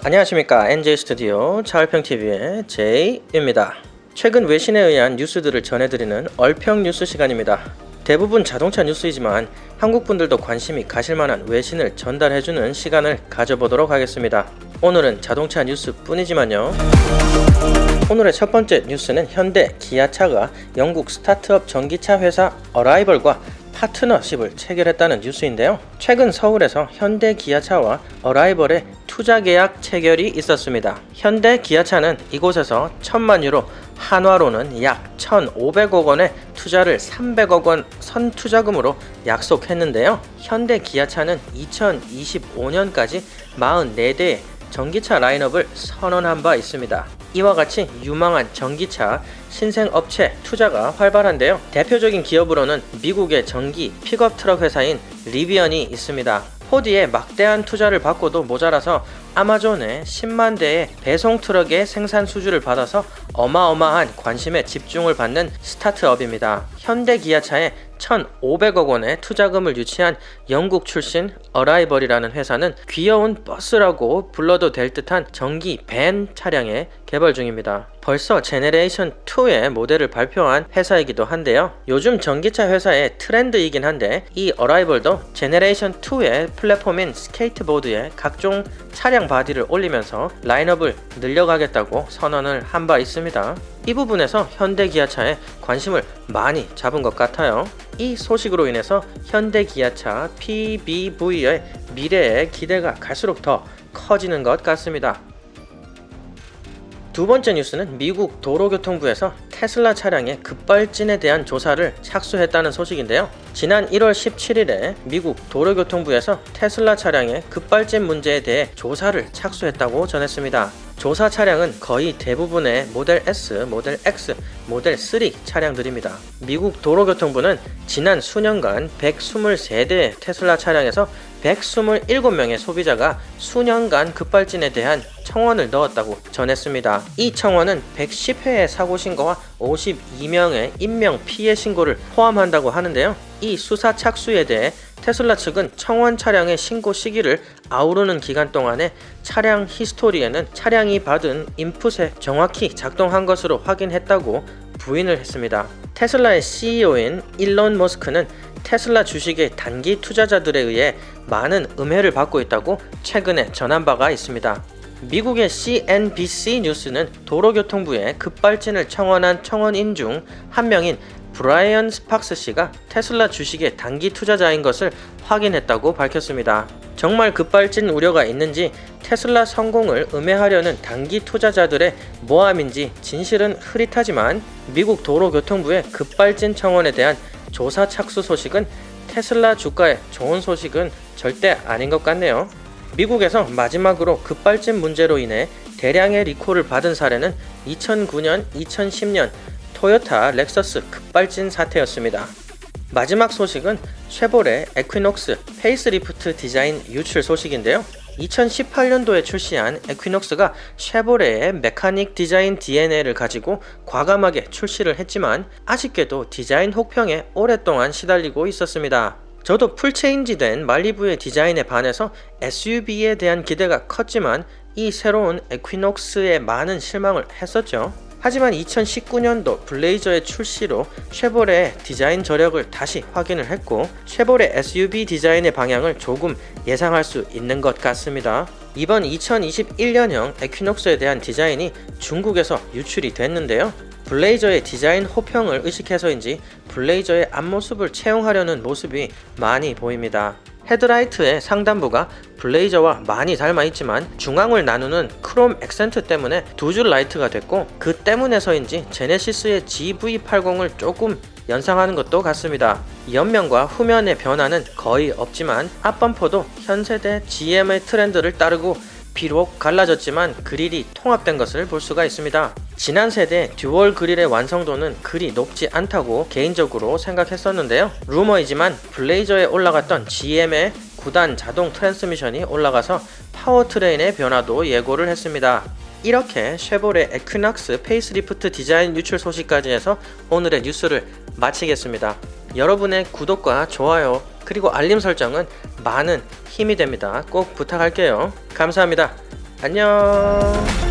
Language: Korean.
안녕하십니까. NJ스튜디오 차얼평TV의 제이입니다. 최근 외신에 의한 뉴스들을 전해드리는 얼평 뉴스 시간입니다. 대부분 자동차 뉴스이지만 한국분들도 관심이 가실만한 외신을 전달해주는 시간을 가져보도록 하겠습니다. 오늘은 자동차 뉴스 뿐이지만요. 오늘의 첫 번째 뉴스는 현대 기아차가 영국 스타트업 전기차 회사 어라이벌과 파트너십을 체결했다는 뉴스인데요. 최근 서울에서 현대 기아차와 어라이벌의 투자 계약 체결이 있었습니다. 현대 기아차는 이곳에서 1,000만 유로, 한화로는 약 1,500억 원의 투자를 300억 원 선투자금으로 약속했는데요. 현대 기아차는 2025년까지 44대의 전기차 라인업을 선언한 바 있습니다. 이와 같이 유망한 전기차 신생업체 투자가 활발한데요. 대표적인 기업으로는 미국의 전기 픽업 트럭 회사인 리비언이 있습니다. 포디의 막대한 투자를 받고도 모자라서 아마존의 10만 대의 배송 트럭의 생산 수주를 받아서 어마어마한 관심에 집중을 받는 스타트업입니다. 현대 기아차에 1,500억 원의 투자금을 유치한 영국 출신 어라이벌이라는 회사는 귀여운 버스라고 불러도 될 듯한 전기 밴 차량의 개발 중입니다. 벌써 제네레이션 2의 모델을 발표한 회사이기도 한데요. 요즘 전기차 회사의 트렌드이긴 한데 이 어라이벌도 제네레이션 2의 플랫폼인 스케이트보드에 각종 차량 바디를 올리면서 라인업을 늘려가겠다고 선언을 한 바 있습니다. 이 부분에서 현대 기아차에 관심을 많이 잡은 것 같아요. 이 소식으로 인해서 현대 기아차 PBV의 미래에 기대가 갈수록 더 커지는 것 같습니다. 두 번째 뉴스는 미국 도로교통부에서 테슬라 차량의 급발진에 대한 조사를 착수했다는 소식인데요. 지난 1월 17일에 미국 도로교통부에서 테슬라 차량의 급발진 문제에 대해 조사를 착수했다고 전했습니다. 조사 차량은 거의 대부분의 모델 S, 모델 X, 모델 3 차량들입니다. 미국 도로교통부는 지난 수년간 123대의 테슬라 차량에서 127명의 소비자가 수년간 급발진에 대한 청원을 넣었다고 전했습니다. 이 청원은 110회의 사고 신고와 52명의 인명 피해 신고를 포함한다고 하는데요. 이 수사 착수에 대해 테슬라 측은 청원 차량의 신고 시기를 아우르는 기간 동안에 차량 히스토리에는 차량이 받은 인풋에 정확히 작동한 것으로 확인했다고 부인을 했습니다. 테슬라의 CEO인 일론 머스크는 테슬라 주식의 단기 투자자들에 의해 많은 음해를 받고 있다고 최근에 전한 바가 있습니다. 미국의 CNBC 뉴스는 도로교통부에 급발진을 청원한 청원인 중 한 명인 브라이언 스팍스 씨가 테슬라 주식의 단기 투자자인 것을 확인했다고 밝혔습니다. 정말 급발진 우려가 있는지 테슬라 성공을 음해하려는 단기 투자자들의 모함인지 진실은 흐릿하지만 미국 도로교통부의 급발진 청원에 대한 조사 착수 소식은 테슬라 주가에 좋은 소식은 절대 아닌 것 같네요. 미국에서 마지막으로 급발진 문제로 인해 대량의 리콜을 받은 사례는 2009년, 2010년 토요타 렉서스 급발진 사태였습니다. 마지막 소식은 쉐보레 에퀴녹스 페이스리프트 디자인 유출 소식인데요. 2018년도에 출시한 에퀴녹스가 쉐보레의 메카닉 디자인 DNA를 가지고 과감하게 출시를 했지만 아쉽게도 디자인 혹평에 오랫동안 시달리고 있었습니다. 저도 풀체인지된 말리부의 디자인에 반해서 SUV에 대한 기대가 컸지만 이 새로운 에퀴녹스에 많은 실망을 했었죠. 하지만 2019년도 블레이저의 출시로 쉐보레의 디자인 저력을 다시 확인을 했고 쉐보레 SUV 디자인의 방향을 조금 예상할 수 있는 것 같습니다. 이번 2021년형 에퀴녹스에 대한 디자인이 중국에서 유출이 됐는데요. 블레이저의 디자인 호평을 의식해서인지 블레이저의 앞모습을 채용하려는 모습이 많이 보입니다. 헤드라이트의 상단부가 블레이저와 많이 닮아있지만 중앙을 나누는 크롬 액센트 때문에 두 줄 라이트가 됐고 그 때문에서인지 제네시스의 GV80을 조금 연상하는 것도 같습니다. 옆면과 후면의 변화는 거의 없지만 앞범퍼도 현세대 GM의 트렌드를 따르고 비록 갈라졌지만 그릴이 통합된 것을 볼 수가 있습니다. 지난 세대 듀얼 그릴의 완성도는 그리 높지 않다고 개인적으로 생각했었는데요. 루머이지만 블레이저에 올라갔던 GM의 9단 자동 트랜스미션이 올라가서 파워트레인의 변화도 예고를 했습니다. 이렇게 쉐보레 에퀴녹스 페이스리프트 디자인 유출 소식까지 해서 오늘의 뉴스를 마치겠습니다. 여러분의 구독과 좋아요 그리고 알림 설정은 많은 힘이 됩니다. 꼭 부탁할게요. 감사합니다. 안녕.